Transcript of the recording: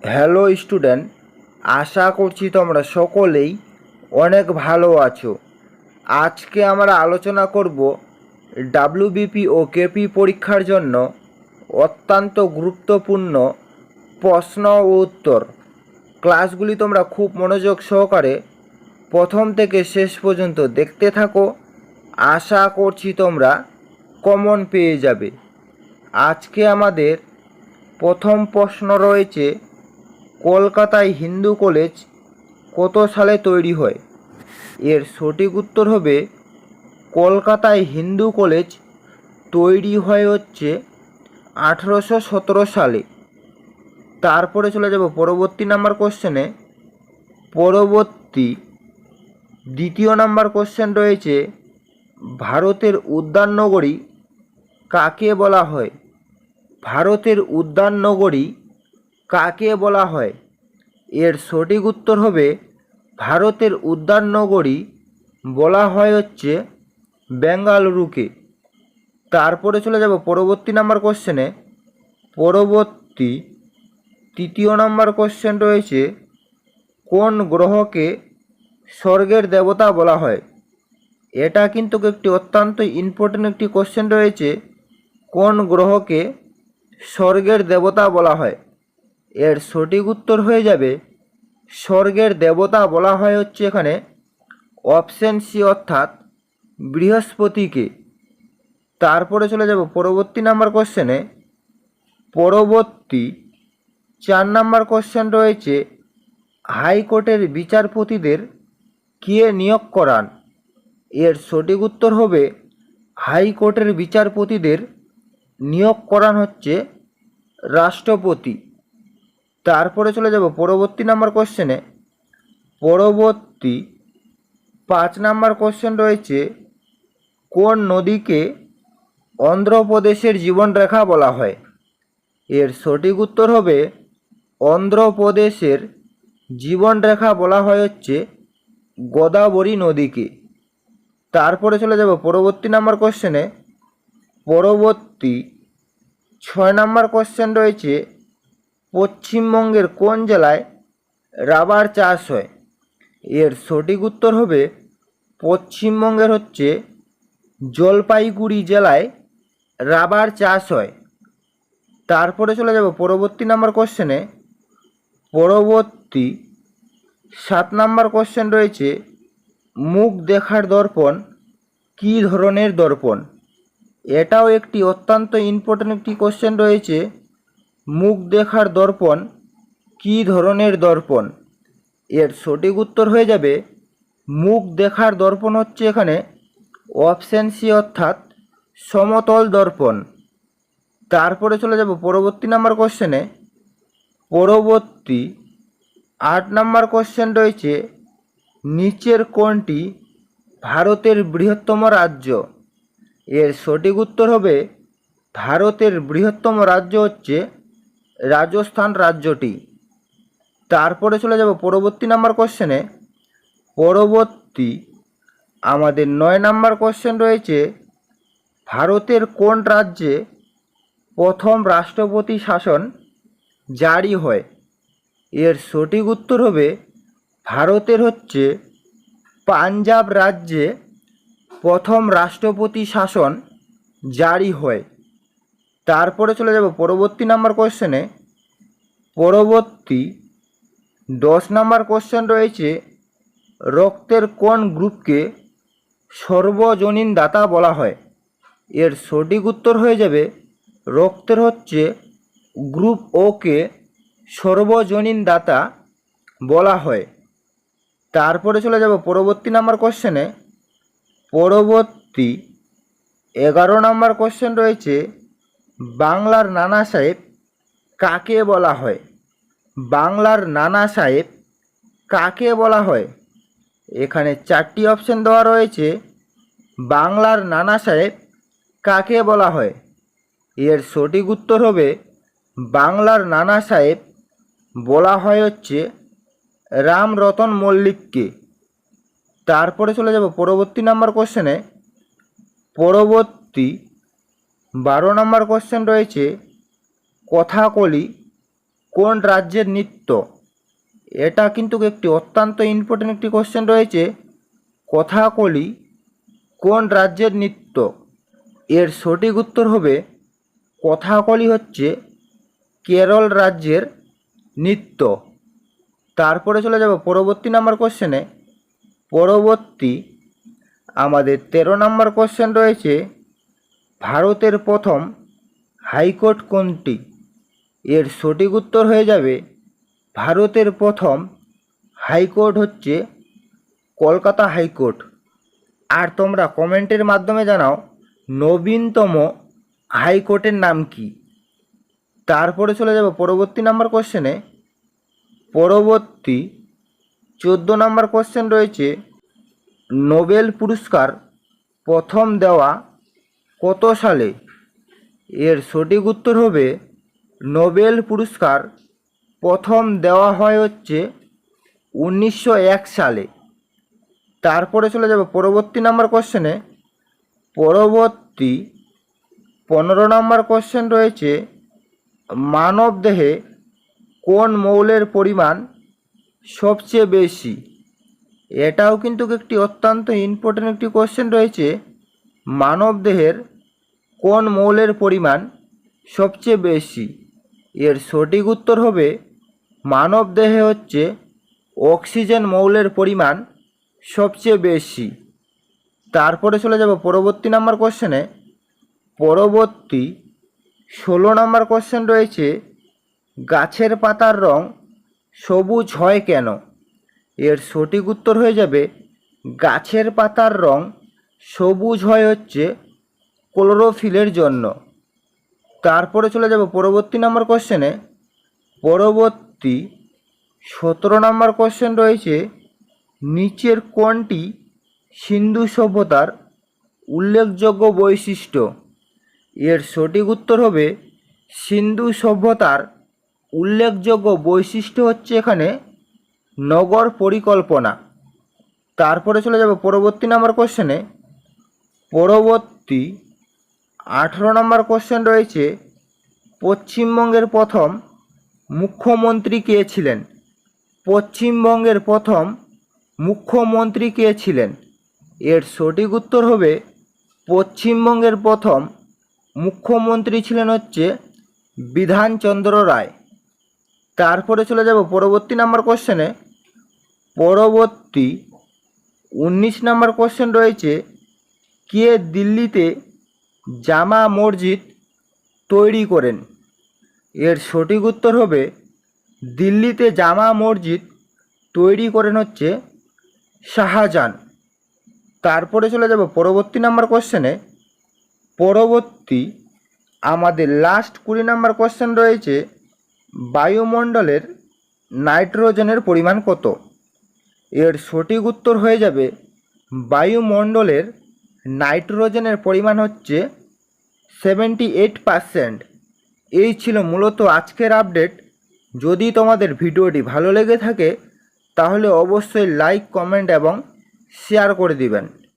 Hello student, আশা করছি তোমরা সকলেই অনেক ভালো আছো। আজকে আমরা আলোচনা করব ডাব্লিউবিপি ও কেপি পরীক্ষার জন্য অত্যন্ত গুরুত্বপূর্ণ প্রশ্ন ও উত্তর। ক্লাসগুলি তোমরা খুব মনোযোগ সহকারে প্রথম থেকে শেষ পর্যন্ত দেখতে থাকো। আশা করছি তোমরা কমন পেয়ে যাবে। আজকে আমাদের প্রথম প্রশ্ন রয়েছে, কলকাতায় হিন্দু কলেজ কত সালে তৈরি হয়? এর সঠিক উত্তর হবে কলকাতায় হিন্দু কলেজ তৈরি হয় হচ্ছে 1817 সালে। তারপরে চলে যাব পরবর্তী নাম্বার কোশ্চেনে। দ্বিতীয় নাম্বার কোশ্চেন রয়েছে, ভারতের উদ্যান নগরী কাকে বলা হয়? ভারতের উদ্যান নগরী কাকে বলা হয়? এর সঠিক উত্তর হবে ভারতের উদ্যান নগরী বলা হয় হচ্ছে বেঙ্গালুরুকে। তারপরে চলে যাব পরবর্তী নাম্বার কোশ্চেনে। তৃতীয় নাম্বার কোশ্চেন রয়েছে, কোন গ্রহকে স্বর্গের দেবতা বলা হয়? এটা কিন্তু একটি অত্যন্ত ইম্পর্টেন্ট একটি কোশ্চেন রয়েছে, কোন গ্রহকে স্বর্গের দেবতা বলা হয়? এর সঠিক উত্তর হয়ে যাবে স্বর্গের দেবতা বলা হয় হচ্ছে এখানে অপশন সি অর্থাৎ বৃহস্পতিকে। তারপরে চলে যাব পরবর্তী নাম্বার কোশ্চেনে। 4 নাম্বার কোশ্চেন রয়েছে, হাইকোর্টের বিচারপতিদের কে নিয়োগ করান? এর সঠিক উত্তর হবে হাইকোর্টের বিচারপতিদের নিয়োগ করান হচ্ছে রাষ্ট্রপতি। তারপরে চলে যাব পরবর্তী নাম্বার কোশ্চেনে। 5 নাম্বার কোশ্চেন রয়েছে, কোন নদীকে অন্ধ্রপ্রদেশের জীবনরেখা বলা হয়? এর সঠিক উত্তর হবে অন্ধ্রপ্রদেশের জীবনরেখা বলা হয় হচ্ছে গোদাবরী নদীকে। তারপরে চলে যাব পরবর্তী নাম্বার কোশ্চেনে। 6 নাম্বার কোশ্চেন রয়েছে, পশ্চিমবঙ্গের কোন জেলায় রাবার চাষ হয়? এর সঠিক উত্তর হবে পশ্চিমবঙ্গের হচ্ছে জলপাইগুড়ি জেলায় রাবার চাষ হয়। তারপরে চলে যাব পরবর্তী নাম্বার কোশ্চেনে। 7 নাম্বার কোশ্চেন রয়েছে, মুখ দেখার দর্পণ কী ধরনের দর্পণ? এটাও একটি অত্যন্ত ইম্পর্টেন্ট একটি কোশ্চেন রয়েছে, মুখ দেখার দর্পণ কী ধরনের দর্পণ? এর সঠিক উত্তর হয়ে যাবে মুখ দেখার দর্পণ হচ্ছে এখানে অপশন সি অর্থাৎ সমতল দর্পণ। তারপরে চলে যাব পরবর্তী নাম্বার কোশ্চেনে। 8 নাম্বার কোশ্চেন রয়েছে, নিচের কোনটি ভারতের বৃহত্তম রাজ্য? এর সঠিক উত্তর হবে ভারতের বৃহত্তম রাজ্য হচ্ছে রাজস্থান রাজ্যটি। তারপরে চলে যাব পরবর্তী নাম্বার কোশ্চেনে। আমাদের 9 নাম্বার কোশ্চেন রয়েছে, ভারতের কোন রাজ্যে প্রথম রাষ্ট্রপতি শাসন জারি হয়? এর সঠিক উত্তর হবে ভারতের হচ্ছে পাঞ্জাব রাজ্যে প্রথম রাষ্ট্রপতি শাসন জারি হয়। তারপরে চলে যাব পরবর্তী নাম্বার কোশ্চেনে। 10 নাম্বার কোশ্চেন রয়েছে, রক্তের কোন গ্রুপকে সর্বজনীন দাতা বলা হয়? এর সঠিক উত্তর হয়ে যাবে রক্তের হচ্ছে গ্রুপ ওকে সর্বজনীন দাতা বলা হয়। তারপরে চলে যাব পরবর্তী নাম্বার কোশ্চেনে। 11 নাম্বার কোশ্চেন রয়েছে, বাংলার নানা সাহেব কাকে বলা হয়? বাংলার নানা সাহেব কাকে বলা হয়? এখানে 4টি অপশন দেওয়া রয়েছে, বাংলার নানা সাহেব কাকে বলা হয়? এর সঠিক উত্তর হবে বাংলার নানা সাহেব বলা হয় হচ্ছে রামরতন মল্লিককে। তারপরে চলে যাব পরবর্তী নাম্বার কোশ্চেনে। 12 নাম্বার কোশ্চেন রয়েছে, কথাকলি কোন রাজ্যের নৃত্য? এটা কিন্তু একটি অত্যন্ত ইম্পর্টেন্ট একটি কোশ্চেন রয়েছে। কথাকলি কোন রাজ্যের নৃত্য? এর সঠিক উত্তর হবে কথাকলি হচ্ছে কেরল রাজ্যের নৃত্য। তারপরে চলে যাব পরবর্তী নাম্বার কোশ্চেনে। পরবর্তী আমাদের 13 নম্বর কোশ্চেন রয়েছে, ভারতের প্রথম হাইকোর্ট কোনটি? এর সঠিক উত্তর হয়ে যাবে ভারতের প্রথম হাইকোর্ট হচ্ছে কলকাতা হাইকোর্ট। আর তোমরা কমেন্টের মাধ্যমে জানাও নবীনতম হাইকোর্টের নাম কি। তারপরে চলে যাব পরবর্তী নাম্বার কোশ্চেনে। পরবর্তী 14 নম্বর কোশ্চেন রয়েছে, নোবেল পুরস্কার প্রথম দেওয়া কত সালে? এর সঠিক উত্তর হবে নোবেল পুরস্কার প্রথম দেওয়া হয় হচ্ছে 1901 সালে। তারপরে চলে যাব পরবর্তী নাম্বার কোশ্চেনে। পরবর্তী 15 নম্বর কোশ্চেন রয়েছে, মানব দেহে কোন মৌলের পরিমাণ সবচেয়ে বেশি? এটাও কিন্তু একটি অত্যন্ত ইম্পর্টেন্ট একটি কোশ্চেন রয়েছে। মানব দেহের কোন মৌলের পরিমাণ সবচেয়ে বেশি? এর সঠিক উত্তর হবে মানব দেহে হচ্ছে অক্সিজেন মৌলের পরিমাণ সবচেয়ে বেশি। তারপরে চলে যাব পরবর্তী নাম্বার কোশ্চেনে। পরবর্তী 16 নম্বর কোশ্চেন রয়েছে, গাছের পাতার রং সবুজ হয় কেন? এর সঠিক উত্তর হয়ে যাবে গাছের পাতার রং সবুজ হয় হচ্ছে ক্লোরোফিলের জন্য। তারপরে চলে যাব পরবর্তী নাম্বার কোশ্চেনে। পরবর্তী 17 নম্বর কোশ্চেন রয়েছে, নিচের কোনটি সিন্ধু সভ্যতার উল্লেখযোগ্য বৈশিষ্ট্য? এর সঠিক উত্তর হবে সিন্ধু সভ্যতার উল্লেখযোগ্য বৈশিষ্ট্য হচ্ছে এখানে নগর পরিকল্পনা। তারপরে চলে যাব পরবর্তী নাম্বার কোশ্চেনে। পরবর্তী 18 নম্বর কোশ্চেন রয়েছে, পশ্চিমবঙ্গের প্রথম মুখ্যমন্ত্রী কে ছিলেন? পশ্চিমবঙ্গের প্রথম মুখ্যমন্ত্রী কে ছিলেন? এর সঠিক উত্তর হবে পশ্চিমবঙ্গের প্রথম মুখ্যমন্ত্রী ছিলেন হচ্ছে বিধানচন্দ্র রায়। তারপরে চলে যাব পরবর্তী নাম্বার কোশ্চেনে। পরবর্তী 19 নম্বর কোশ্চেন রয়েছে, কে দিল্লিতে জামা মসজিদ তৈরি করেন? এর সঠিক উত্তর হবে দিল্লিতে জামা মসজিদ তৈরি করেন হচ্ছে শাহজাহান। তারপরে চলে যাব পরবর্তী নাম্বার কোশ্চেনে। পরবর্তী আমাদের লাস্ট 20 নম্বর কোশ্চেন রয়েছে, বায়ুমণ্ডলের নাইট্রোজেনের পরিমাণ কত? এর সঠিক উত্তর হয়ে যাবে বায়ুমণ্ডলের নাইট্রোজেনের পরিমাণ হচ্ছে 78%। এই ছিল মূলত আজকের আপডেট। যদি তোমাদের ভিডিওটি ভালো লেগে থাকে তাহলে অবশ্যই লাইক, কমেন্ট এবং শেয়ার করে দিবেন।